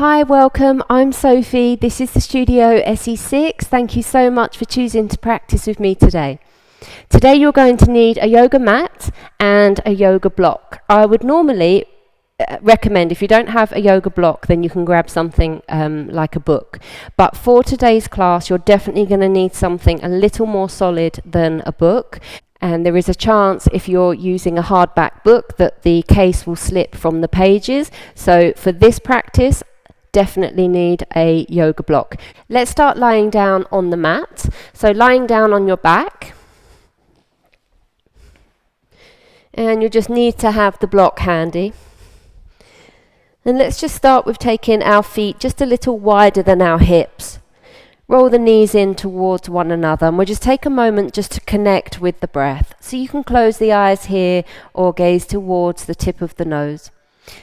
Hi, welcome. I'm Sophie. This is the Studio SE6. Thank you so much for choosing to practice with me today. Today you're going to need a yoga mat and a yoga block. I would normally recommend, if you don't have a yoga block, then you can grab something like a book. But for today's class, you're definitely going to need something a little more solid than a book. And there is a chance, if you're using a hardback book, that the case will slip from the pages. So for this practice, definitely need a yoga block. Let's start lying down on the mat. So lying down on your back. And you just need to have the block handy. And let's just start with taking our feet just a little wider than our hips. Roll the knees in towards one another, and we'll just take a moment just to connect with the breath. So you can close the eyes here or gaze towards the tip of the nose.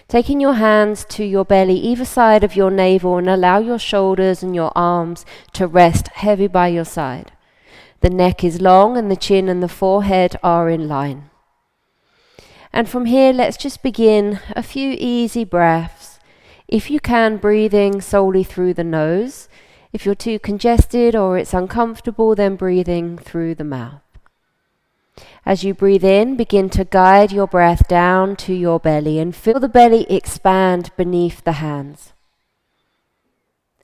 Taking your hands to your belly either side of your navel, and allow your shoulders and your arms to rest heavy by your side. The neck is long and the chin and the forehead are in line. And from here, let's just begin a few easy breaths. If you can, breathing solely through the nose. If you're too congested or it's uncomfortable, then breathing through the mouth. As you breathe in, begin to guide your breath down to your belly and feel the belly expand beneath the hands.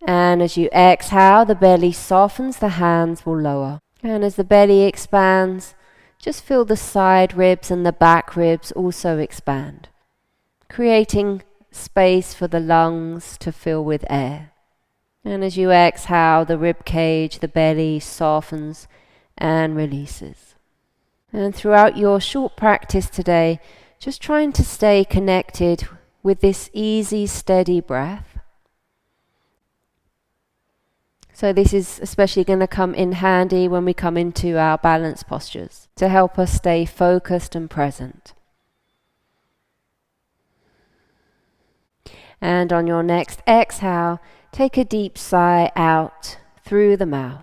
And as you exhale, the belly softens, the hands will lower. And as the belly expands, just feel the side ribs and the back ribs also expand, creating space for the lungs to fill with air. And as you exhale, the rib cage, the belly softens and releases. And throughout your short practice today, just trying to stay connected with this easy, steady breath. So this is especially going to come in handy when we come into our balance postures to help us stay focused and present. And on your next exhale, take a deep sigh out through the mouth.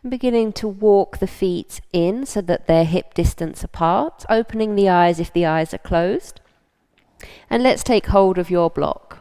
And beginning to walk the feet in so that they're hip distance apart, opening the eyes if the eyes are closed. And let's take hold of your block.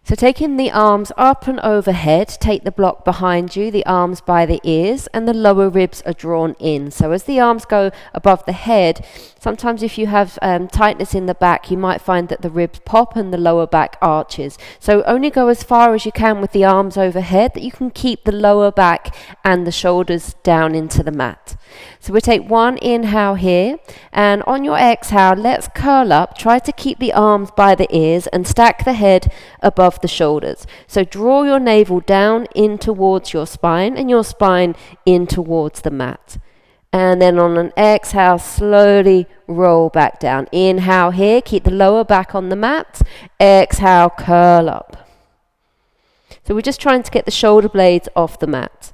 So taking the arms up and overhead, take the block behind you, the arms by the ears, and the lower ribs are drawn in. So as the arms go above the head, sometimes if you have tightness in the back, you might find that the ribs pop and the lower back arches. So only go as far as you can with the arms overhead, that you can keep the lower back and the shoulders down into the mat. So we take one inhale here, and on your exhale, let's curl up. Try to keep the arms by the ears and stack the head above the shoulders. So draw your navel down in towards your spine and your spine in towards the mat. And then on an exhale, slowly roll back down. Inhale here, keep the lower back on the mat. Exhale, curl up. So we're just trying to get the shoulder blades off the mat.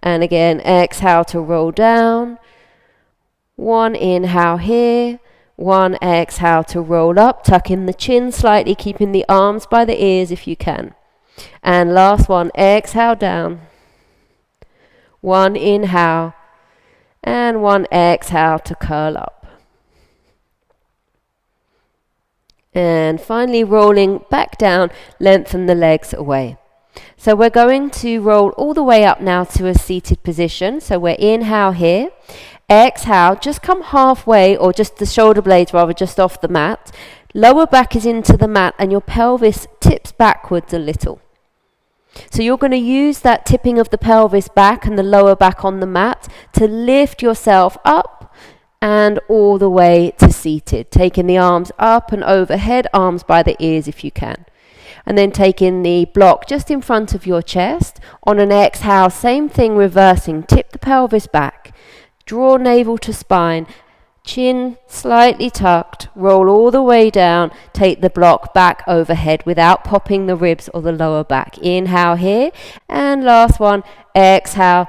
And again, exhale to roll down. One inhale here. One exhale to roll up. Tuck in the chin slightly, keeping the arms by the ears if you can. And last one, exhale down. One inhale. And one exhale to curl up. And finally rolling back down, lengthen the legs away. So we're going to roll all the way up now to a seated position. So we're inhale here. Exhale, just come halfway, or just the shoulder blades rather, just off the mat. Lower back is into the mat and your pelvis tips backwards a little. So you're going to use that tipping of the pelvis back and the lower back on the mat to lift yourself up and all the way to seated. Taking the arms up and overhead, arms by the ears if you can. And then taking the block just in front of your chest. On an exhale, same thing, reversing. Tip the pelvis back. Draw navel to spine. Chin slightly tucked. Roll all the way down. Take the block back overhead without popping the ribs or the lower back. Inhale here. And last one, exhale.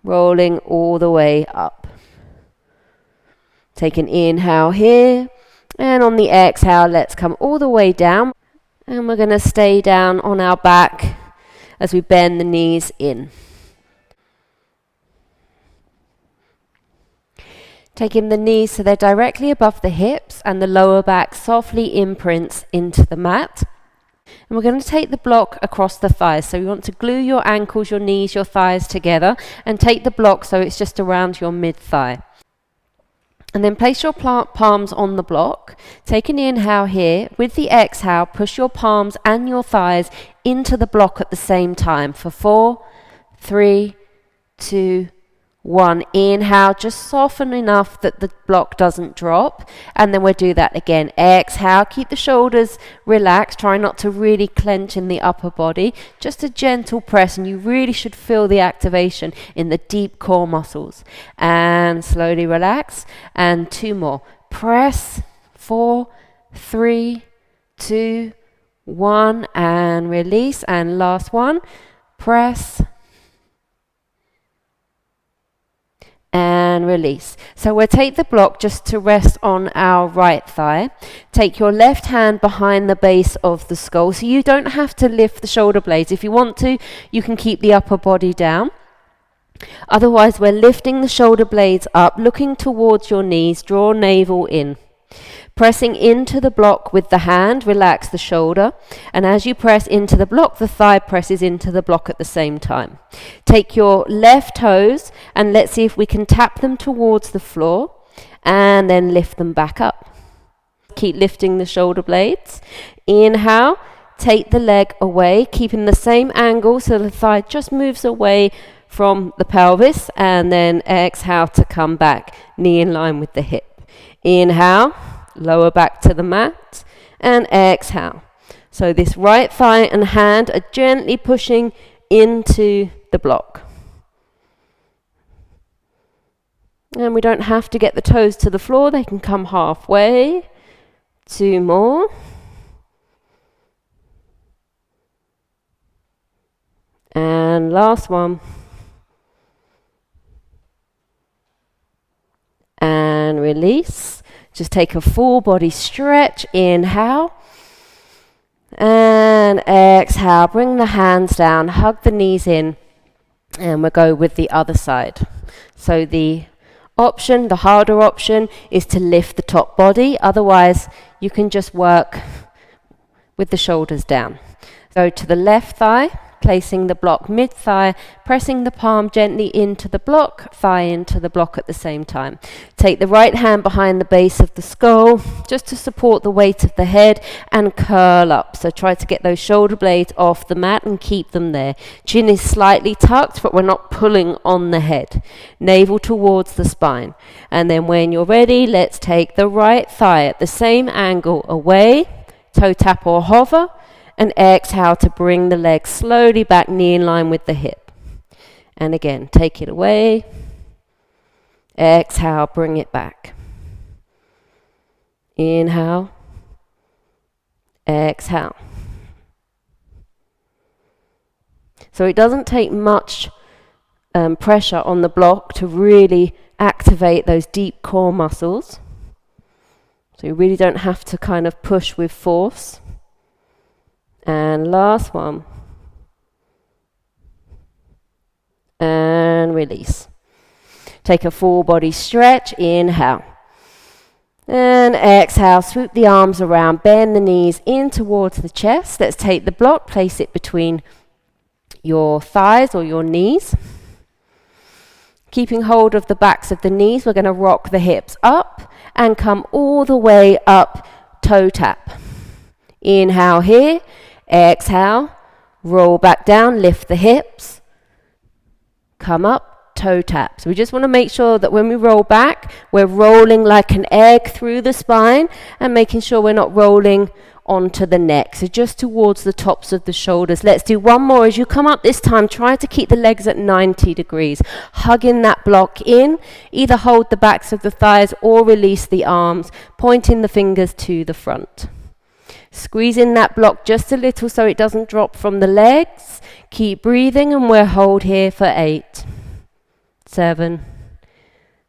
Rolling all the way up. Take an inhale here. And on the exhale, let's come all the way down. And we're going to stay down on our back as we bend the knees in. Taking the knees so they're directly above the hips and the lower back softly imprints into the mat. And we're going to take the block across the thighs. So you want to glue your ankles, your knees, your thighs together and take the block so it's just around your mid-thigh. And then place your palms on the block. Take an inhale here. With the exhale, push your palms and your thighs into the block at the same time for 4, 3, 2, 1. Inhale, just soften enough that the block doesn't drop. And then we'll do that again. Exhale, keep the shoulders relaxed. Try not to really clench in the upper body. Just a gentle press, and you really should feel the activation in the deep core muscles. And slowly relax. And 2 more. Press. 4, 3, 2, 1. And release. And last one. Press. And release. So we'll take the block just to rest on our right thigh. Take your left hand behind the base of the skull. So you don't have to lift the shoulder blades. If you want to, you can keep the upper body down. Otherwise, we're lifting the shoulder blades up, looking towards your knees. Draw navel in. Pressing into the block with the hand, relax the shoulder. And as you press into the block, the thigh presses into the block at the same time. Take your left toes and let's see if we can tap them towards the floor and then lift them back up. Keep lifting the shoulder blades. Inhale, take the leg away, keeping the same angle so the thigh just moves away from the pelvis, and then exhale to come back, knee in line with the hip. Inhale. Lower back to the mat and exhale. So this right thigh and hand are gently pushing into the block. And we don't have to get the toes to the floor, they can come halfway. 2 more. And last one. And release. Just take a full body stretch. Inhale. And exhale. Bring the hands down. Hug the knees in. And we'll go with the other side. So the harder option, is to lift the top body. Otherwise, you can just work with the shoulders down. Go to the left thigh. Placing the block mid-thigh, pressing the palm gently into the block, thigh into the block at the same time. Take the right hand behind the base of the skull, just to support the weight of the head, and curl up. So try to get those shoulder blades off the mat and keep them there. Chin is slightly tucked, but we're not pulling on the head. Navel towards the spine. And then when you're ready, let's take the right thigh at the same angle away, toe tap or hover, and exhale to bring the leg slowly back, knee in line with the hip. And again, take it away. Exhale, bring it back. Inhale. Exhale. So it doesn't take much pressure on the block to really activate those deep core muscles. So you really don't have to kind of push with force. And last one. And release. Take a full body stretch. Inhale. And exhale. Swoop the arms around. Bend the knees in towards the chest. Let's take the block. Place it between your thighs or your knees. Keeping hold of the backs of the knees, we're going to rock the hips up and come all the way up, toe tap. Inhale here. Exhale, roll back down, lift the hips, come up, toe tap. So we just want to make sure that when we roll back, we're rolling like an egg through the spine and making sure we're not rolling onto the neck. So just towards the tops of the shoulders. Let's do one more. As you come up this time, try to keep the legs at 90 degrees. Hugging that block in. Either hold the backs of the thighs or release the arms, pointing the fingers to the front. Squeeze in that block just a little so it doesn't drop from the legs. Keep breathing and we'll hold here for 8, 7,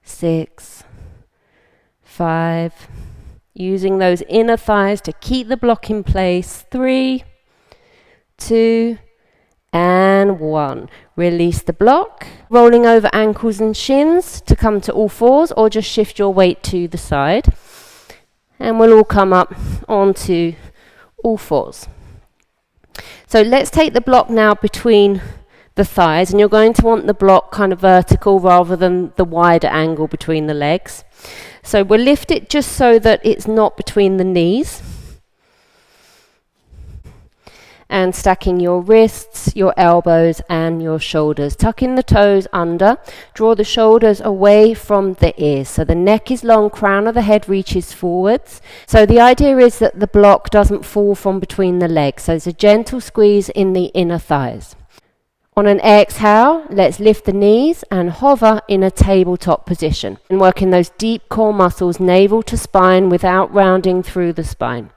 6, 5. Using those inner thighs to keep the block in place. 3, 2, And 1. Release the block. Rolling over ankles and shins to come to all fours, or just shift your weight to the side. And we'll all come up onto all fours. So let's take the block now between the thighs, and you're going to want the block kind of vertical rather than the wider angle between the legs. So we'll lift it just so that it's not between the knees. And stacking your wrists, your elbows and your shoulders. Tucking the toes under. Draw the shoulders away from the ears. So the neck is long, crown of the head reaches forwards. So the idea is that the block doesn't fall from between the legs. So it's a gentle squeeze in the inner thighs. On an exhale, let's lift the knees and hover in a tabletop position. And working those deep core muscles, navel to spine without rounding through the spine.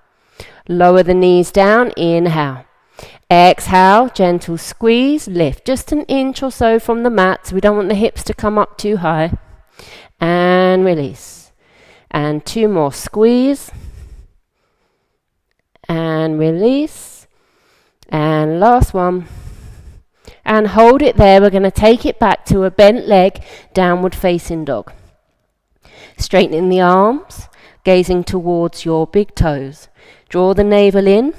Lower the knees down, inhale. Exhale, gentle squeeze, lift just an inch or so from the mat, so we don't want the hips to come up too high. And release. And 2 more, squeeze. And release. And last one. And hold it there. We're going to take it back to a bent leg, downward facing dog. Straightening the arms, gazing towards your big toes. Draw the navel in.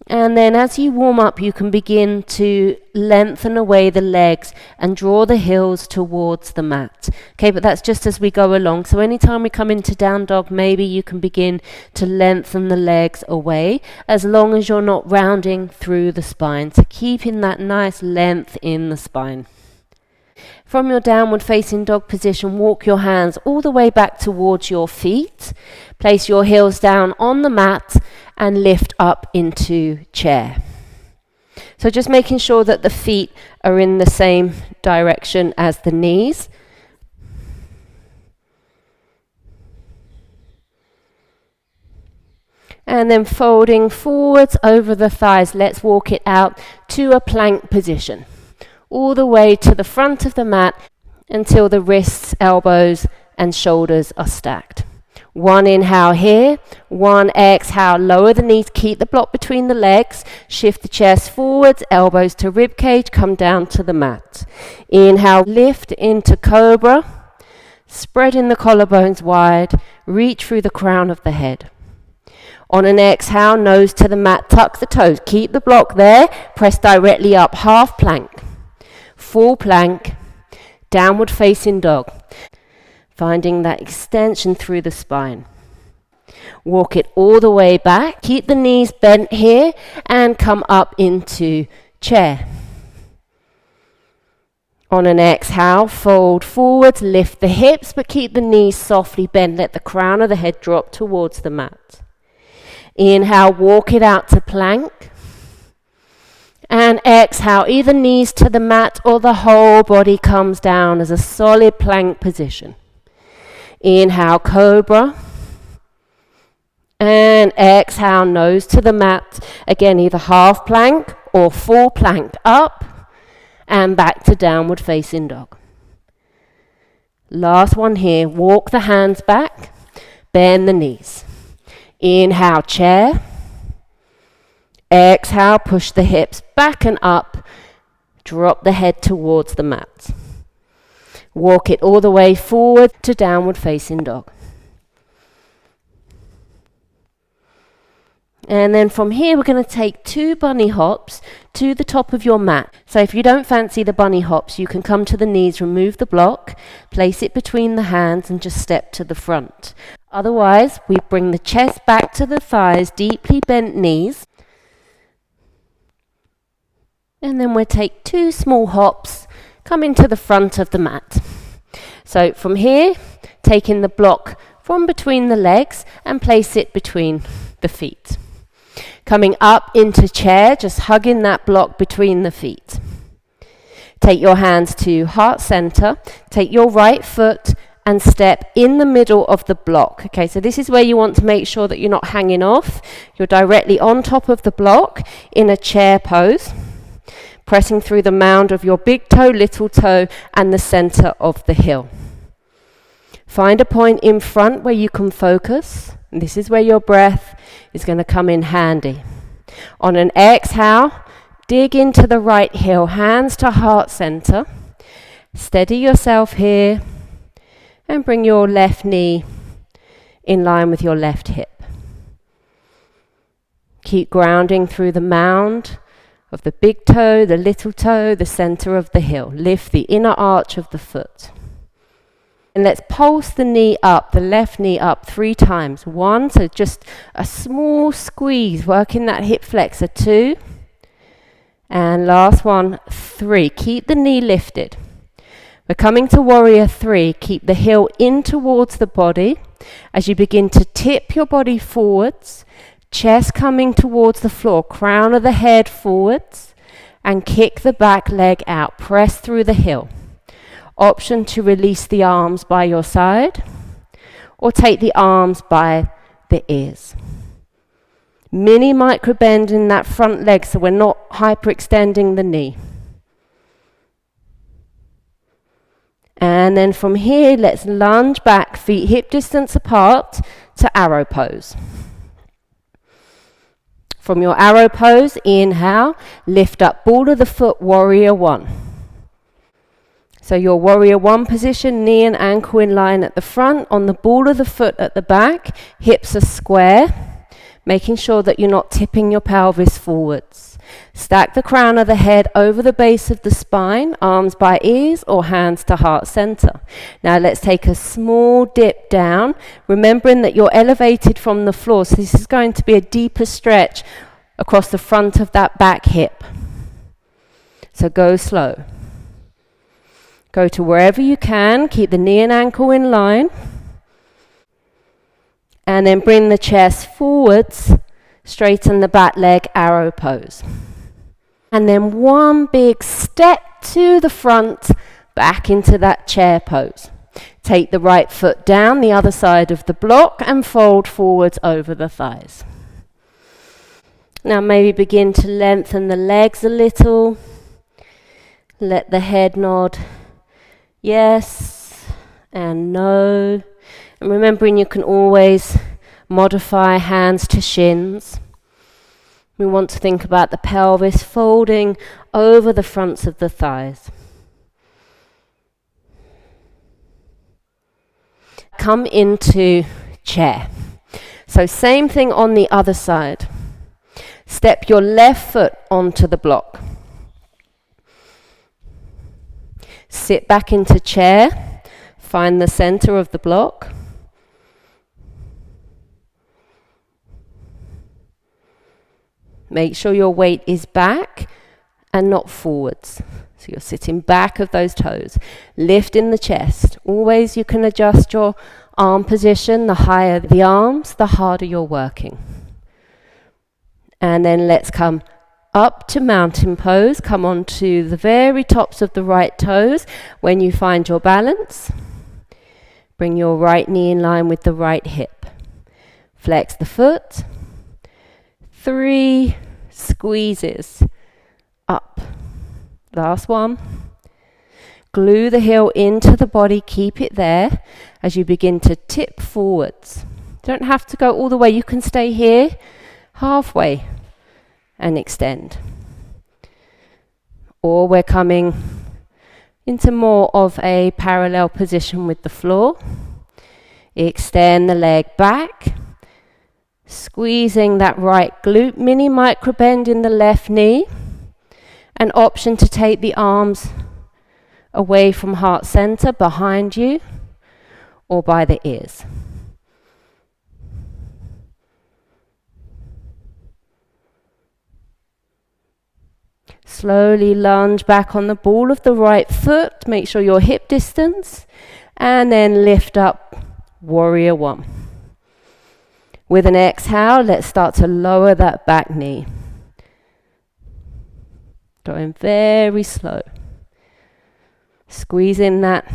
And then as you warm up, you can begin to lengthen away the legs and draw the heels towards the mat. Okay, but that's just as we go along. So anytime we come into down dog, maybe you can begin to lengthen the legs away, as long as you're not rounding through the spine. So keeping that nice length in the spine. From your downward facing dog position, walk your hands all the way back towards your feet. Place your heels down on the mat and lift up into chair. So just making sure that the feet are in the same direction as the knees. And then folding forwards over the thighs, let's walk it out to a plank position. All the way to the front of the mat until the wrists, elbows and shoulders are stacked. 1 inhale here, 1 exhale, lower the knees, keep the block between the legs, shift the chest forwards, elbows to rib cage, come down to the mat. Inhale, lift into cobra, spreading the collarbones wide, reach through the crown of the head. On an exhale, nose to the mat, tuck the toes, keep the block there, press directly up, half plank. Full plank, downward facing dog, finding that extension through the spine. Walk it all the way back, keep the knees bent here and come up into chair. On an exhale, fold forwards, lift the hips but keep the knees softly bent, let the crown of the head drop towards the mat. Inhale, walk it out to plank. And exhale, either knees to the mat or the whole body comes down as a solid plank position. Inhale, cobra. And exhale, nose to the mat. Again, either half plank or full plank up and back to downward facing dog. Last one here, walk the hands back, bend the knees. Inhale, chair. Exhale, push the hips back and up, drop the head towards the mat. Walk it all the way forward to downward facing dog. And then from here, we're going to take 2 bunny hops to the top of your mat. So if you don't fancy the bunny hops, you can come to the knees, remove the block, place it between the hands and just step to the front. Otherwise, we bring the chest back to the thighs, deeply bent knees. And then we'll take 2 small hops, coming to the front of the mat. So from here, taking the block from between the legs and place it between the feet. Coming up into chair, just hugging that block between the feet. Take your hands to heart center, take your right foot and step in the middle of the block. Okay, so this is where you want to make sure that you're not hanging off. You're directly on top of the block in a chair pose. Pressing through the mound of your big toe, little toe, and the center of the heel. Find a point in front where you can focus. And this is where your breath is going to come in handy. On an exhale, dig into the right heel, hands to heart center. Steady yourself here and bring your left knee in line with your left hip. Keep grounding through the mound of the big toe, the little toe, the center of the heel. Lift the inner arch of the foot. And let's pulse the knee up, the left knee up 3 times. 1, so just a small squeeze, working that hip flexor. 2, and last one, 3. Keep the knee lifted. We're coming to warrior 3. Keep the heel in towards the body as you begin to tip your body forwards, chest coming towards the floor, crown of the head forwards, and kick the back leg out. Press through the heel. Option to release the arms by your side or take the arms by the ears. Mini micro bend in that front leg so we're not hyperextending the knee. And then from here, let's lunge back, feet hip distance apart to arrow pose. From your arrow pose, inhale, lift up ball of the foot, warrior 1. So your warrior 1 position, knee and ankle in line at the front, on the ball of the foot at the back, hips are square, making sure that you're not tipping your pelvis forwards. Stack the crown of the head over the base of the spine, arms by ears or hands to heart center. Now let's take a small dip down, remembering that you're elevated from the floor, so this is going to be a deeper stretch across the front of that back hip. So go slow. Go to wherever you can, keep the knee and ankle in line, and then bring the chest forwards, straighten the back leg, arrow pose. And then one big step to the front, back into that chair pose. Take the right foot down the other side of the block and fold forwards over the thighs. Now maybe begin to lengthen the legs a little. Let the head nod yes and no. And remembering you can always modify hands to shins. We want to think about the pelvis folding over the fronts of the thighs. Come into chair. So same thing on the other side. Step your left foot onto the block. Sit back into chair. Find the center of the block. Make sure your weight is back and not forwards. So you're sitting back of those toes. Lift in the chest. Always you can adjust your arm position. The higher the arms, the harder you're working. And then let's come up to mountain pose. Come on to the very tops of the right toes. When you find your balance, bring your right knee in line with the right hip. Flex the foot. 3 squeezes up. Last one. Glue the heel into the body, keep it there as you begin to tip forwards. Don't have to go all the way, you can stay here halfway and extend. Or we're coming into more of a parallel position with the floor. Extend the leg back. Squeezing that right glute, mini micro bend in the left knee. An option to take the arms away from heart center, behind you, or by the ears. Slowly lunge back on the ball of the right foot. Make sure your hip distance, and then lift up, warrior 1. With an exhale, let's start to lower that back knee. Going very slow. Squeeze in that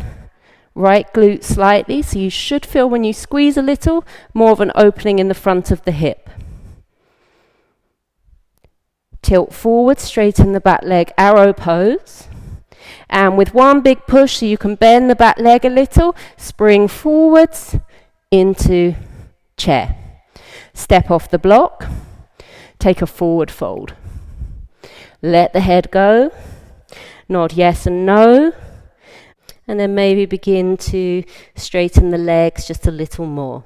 right glute slightly, so you should feel when you squeeze a little, more of an opening in the front of the hip. Tilt forward, straighten the back leg, arrow pose. And with one big push, so you can bend the back leg a little, spring forwards into chair. Step off the block, take a forward fold. Let the head go. Nod yes and no. And then maybe begin to straighten the legs just a little more.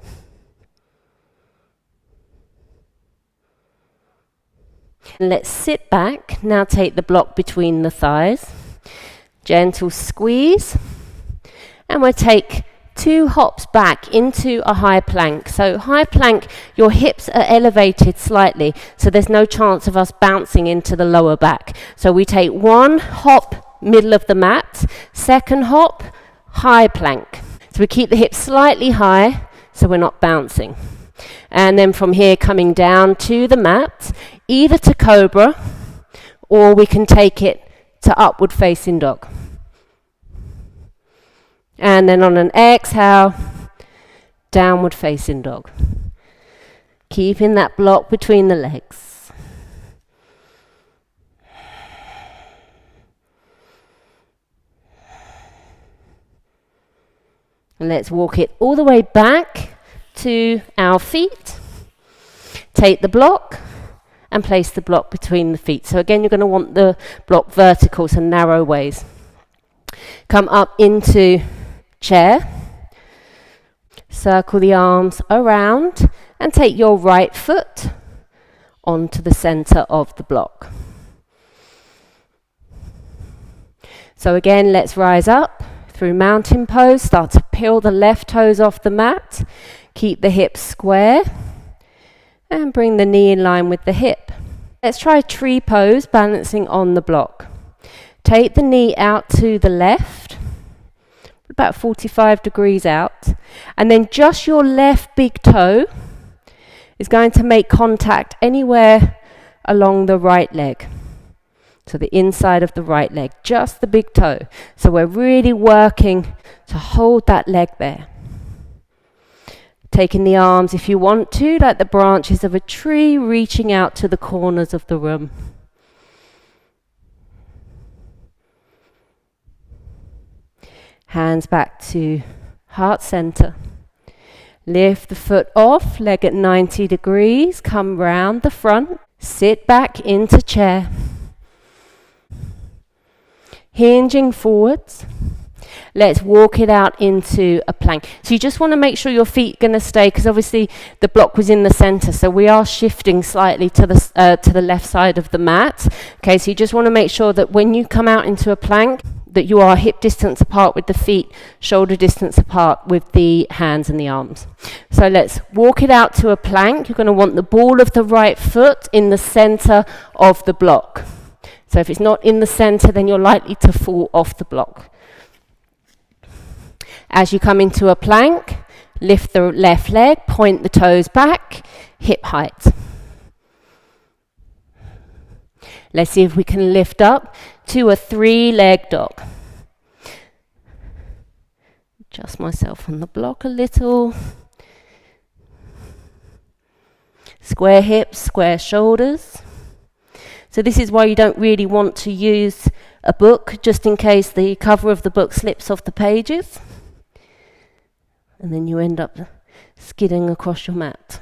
And let's sit back. Now take the block between the thighs. Gentle squeeze. And we'll take 2 hops back into a high plank. So high plank, your hips are elevated slightly, so there's no chance of us bouncing into the lower back. So we take 1 hop, middle of the mat, 2nd hop, high plank. So we keep the hips slightly high, so we're not bouncing. And then from here, coming down to the mat, either to cobra, or we can take it to upward facing dog. And then on an exhale, downward facing dog. Keeping that block between the legs. And let's walk it all the way back to our feet. Take the block and place the block between the feet. So again, you're going to want the block vertical, so narrow ways. Come up into chair. Circle the arms around and take your right foot onto the center of the block. So again, let's rise up through mountain pose. Start to peel the left toes off the mat. Keep the hips square and bring the knee in line with the hip. Let's try tree pose, balancing on the block. Take the knee out to the left, about 45 degrees out, and then just your left big toe is going to make contact anywhere along the right leg. So the inside of the right leg, just the big toe. So we're really working to hold that leg there. Taking the arms, if you want to, like the branches of a tree, reaching out to the corners of the room. Hands back to heart center. Lift the foot off, leg at 90 degrees, come round the front, sit back into chair. Hinging forwards. Let's walk it out into a plank. So you just want to make sure your feet are going to stay, because obviously the block was in the center, so we are shifting slightly to the left side of the mat. Okay, so you just want to make sure that when you come out into a plank, that you are hip distance apart with the feet, shoulder distance apart with the hands and the arms. So let's walk it out to a plank. You're going to want the ball of the right foot in the center of the block. So if it's not in the center, then you're likely to fall off the block. As you come into a plank, lift the left leg, point the toes back, hip height. Let's see if we can lift up to a 3-leg dog. Adjust myself on the block a little. Square hips, square shoulders. So this is why you don't really want to use a book, just in case the cover of the book slips off the pages. And then you end up skidding across your mat.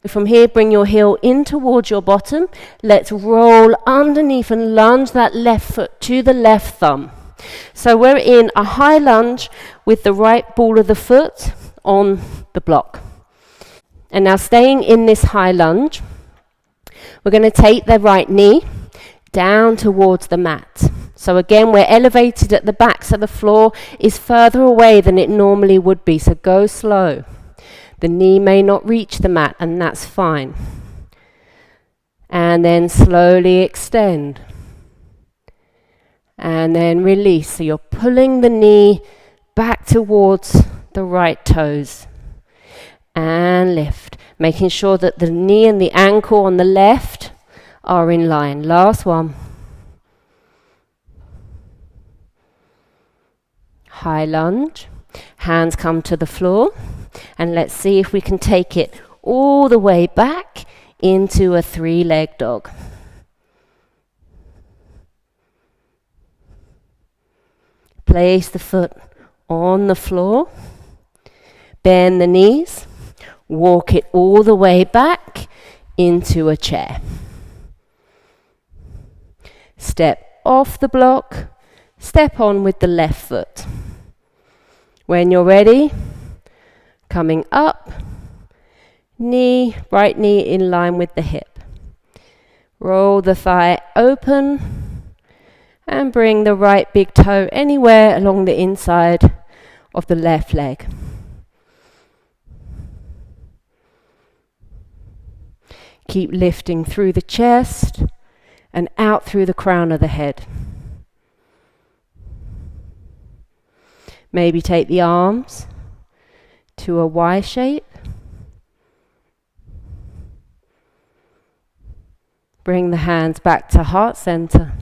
From here, bring your heel in towards your bottom. Let's roll underneath and lunge that left foot to the left thumb. So we're in a high lunge with the right ball of the foot on the block. And now staying in this high lunge, we're going to take the right knee down towards the mat. So again, we're elevated at the back, so the floor is further away than it normally would be. So go slow. The knee may not reach the mat, and that's fine. And then slowly extend. And then release. So you're pulling the knee back towards the right toes. And lift. Making sure that the knee and the ankle on the left are in line. Last one. High lunge. Hands come to the floor. And let's see if we can take it all the way back into a 3-leg dog. Place the foot on the floor. Bend the knees. Walk it all the way back into a chair. Step off the block, step on with the left foot. When you're ready, coming up, right knee in line with the hip. Roll the thigh open and bring the right big toe anywhere along the inside of the left leg. Keep lifting through the chest and out through the crown of the head. Maybe take the arms to a Y shape. Bring the hands back to heart center.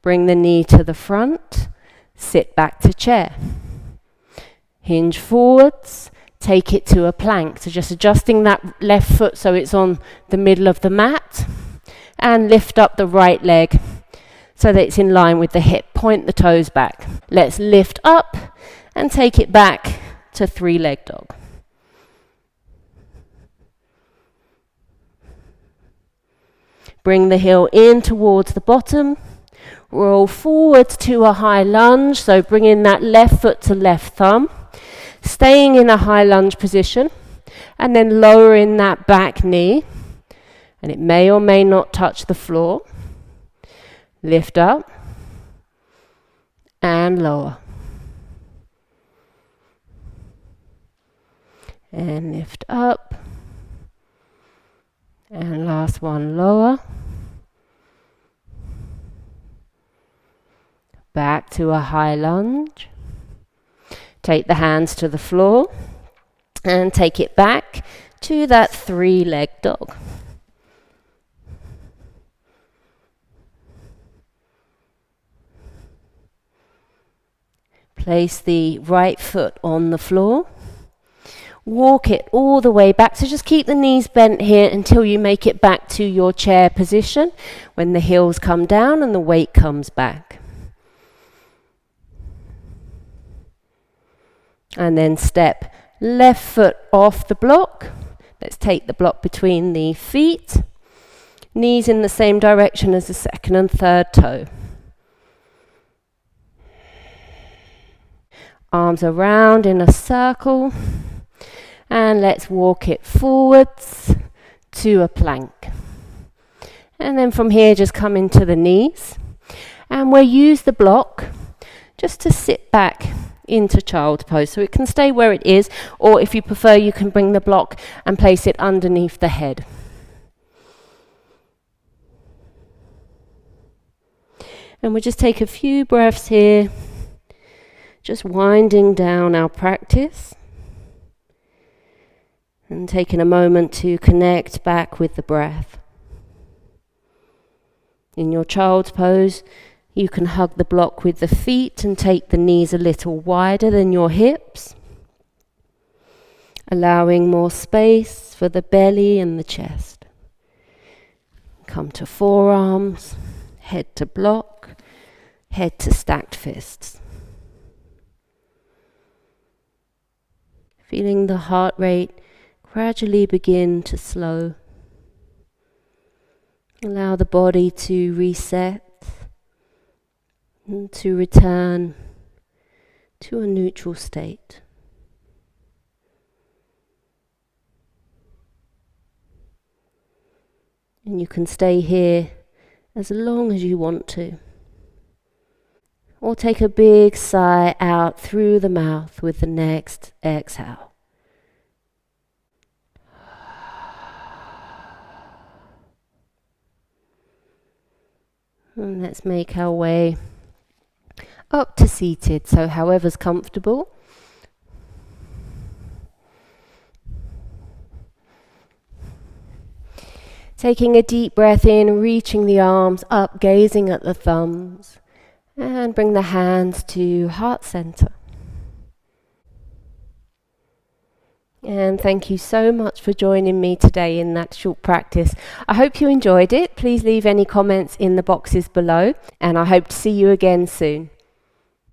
Bring the knee to the front. Sit back to chair. Hinge forwards. Take it to a plank. So just adjusting that left foot so it's on the middle of the mat. And lift up the right leg so that it's in line with the hip. Point the toes back. Let's lift up and take it back to 3-leg dog. Bring the heel in towards the bottom. Roll forwards to a high lunge. So bring in that left foot to left thumb. Staying in a high lunge position. And then lowering that back knee. And it may or may not touch the floor. Lift up. And lower. And lift up. And last one, lower. Back to a high lunge. Take the hands to the floor. And take it back to that 3-leg dog. Place the right foot on the floor. Walk it all the way back. So just keep the knees bent here until you make it back to your chair position when the heels come down and the weight comes back. And then step left foot off the block. Let's take the block between the feet. Knees in the same direction as the second and third toe. Arms around in a circle. And let's walk it forwards to a plank. And then from here, just come into the knees. And we'll use the block just to sit back into child pose. So it can stay where it is, or if you prefer, you can bring the block and place it underneath the head. And we'll just take a few breaths here, just winding down our practice. And taking a moment to connect back with the breath. In your child's pose, you can hug the block with the feet and take the knees a little wider than your hips, allowing more space for the belly and the chest. Come to forearms, head to block, head to stacked fists. Feeling the heart rate gradually begin to slow. Allow the body to reset and to return to a neutral state. And you can stay here as long as you want to. Or take a big sigh out through the mouth with the next exhale. And let's make our way up to seated, so however's comfortable. Taking a deep breath in, reaching the arms up, gazing at the thumbs, and bring the hands to heart center. And thank you so much for joining me today in that short practice. I hope you enjoyed it. Please leave any comments in the boxes below, and I hope to see you again soon.